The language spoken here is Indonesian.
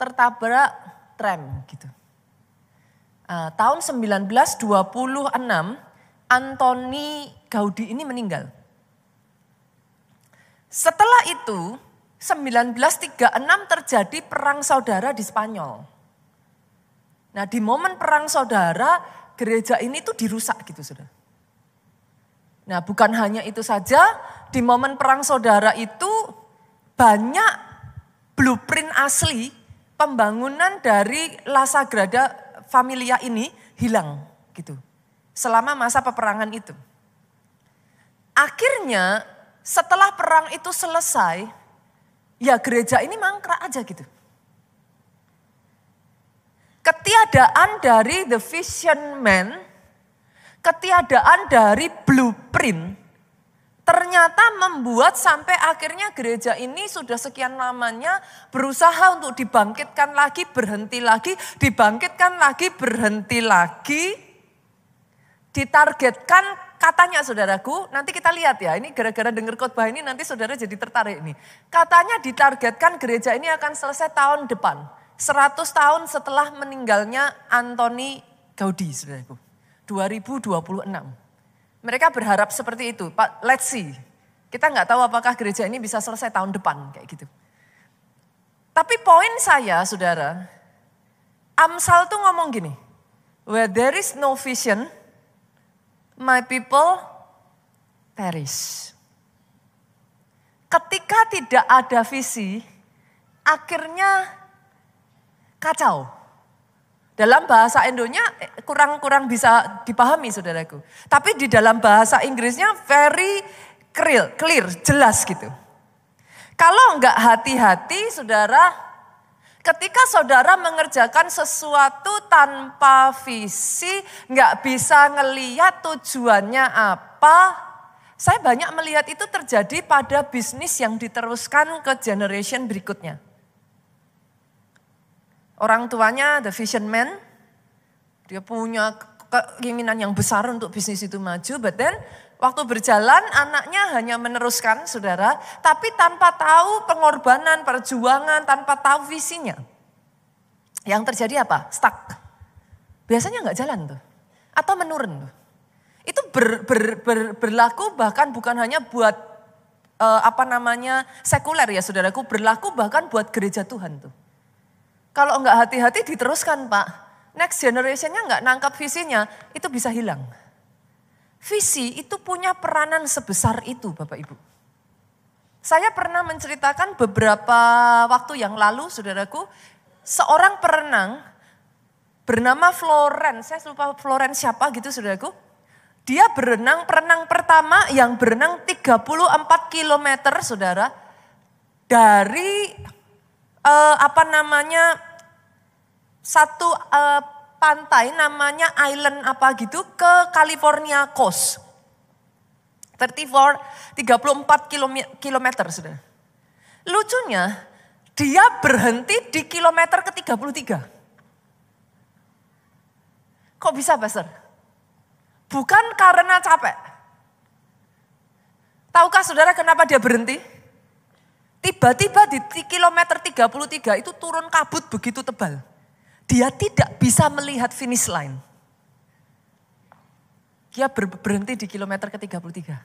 tertabrak tram gitu. Tahun 1926 Antoni Gaudi ini meninggal. Setelah itu 1936 terjadi perang saudara di Spanyol. Nah di momen perang saudara gereja ini tuh dirusak gitu saudara. Nah bukan hanya itu saja, di momen perang saudara itu banyak blueprint asli pembangunan dari La Sagrada Familia ini hilang gitu. Selama masa peperangan itu. Akhirnya setelah perang itu selesai, ya gereja ini mangkrak aja gitu. Ketiadaan dari the vision man, ketiadaan dari blueprint, ternyata membuat sampai akhirnya gereja ini sudah sekian lamanya berusaha untuk dibangkitkan lagi, berhenti lagi, dibangkitkan lagi, berhenti lagi. Ditargetkan katanya saudaraku, nanti kita lihat ya, ini gara-gara dengar khotbah ini nanti saudara jadi tertarik nih. Katanya ditargetkan gereja ini akan selesai tahun depan, 100 tahun setelah meninggalnya Antoni Gaudi saudaraku, 2026. Mereka berharap seperti itu, Pak. Let's see. Kita nggak tahu apakah gereja ini bisa selesai tahun depan kayak gitu. Tapi poin saya, saudara, Amsal tuh ngomong gini, where there is no vision, my people perish. Ketika tidak ada visi, akhirnya kacau. Dalam bahasa Indonya kurang bisa dipahami saudaraku. Tapi di dalam bahasa Inggrisnya very clear, jelas gitu. Kalau enggak hati-hati saudara, ketika saudara mengerjakan sesuatu tanpa visi, enggak bisa ngelihat tujuannya apa. Saya banyak melihat itu terjadi pada bisnis yang diteruskan ke generation berikutnya. Orang tuanya the vision man, dia punya keinginan yang besar untuk bisnis itu maju, but then waktu berjalan anaknya hanya meneruskan saudara, tapi tanpa tahu pengorbanan, perjuangan, tanpa tahu visinya. Yang terjadi apa? Stuck. Biasanya nggak jalan tuh, atau menurun tuh. Itu berlaku bahkan bukan hanya buat sekuler ya saudaraku, berlaku bahkan buat gereja Tuhan tuh. Kalau enggak hati-hati diteruskan Pak, next generationnya enggak nangkap visinya, itu bisa hilang. Visi itu punya peranan sebesar itu Bapak Ibu. Saya pernah menceritakan beberapa waktu yang lalu saudaraku, seorang perenang bernama Florence, saya lupa Florence siapa gitu saudaraku. Dia perenang pertama yang berenang 34 km saudara, dari satu pantai namanya island apa gitu ke California Coast. 34 kilometer sudah. Lucunya dia berhenti di kilometer ke-33. Kok bisa Pastor? Bukan karena capek. Tahukah saudara kenapa dia berhenti? Tiba-tiba di kilometer 33 itu turun kabut begitu tebal. Dia tidak bisa melihat finish line. Dia berhenti di kilometer ke-33.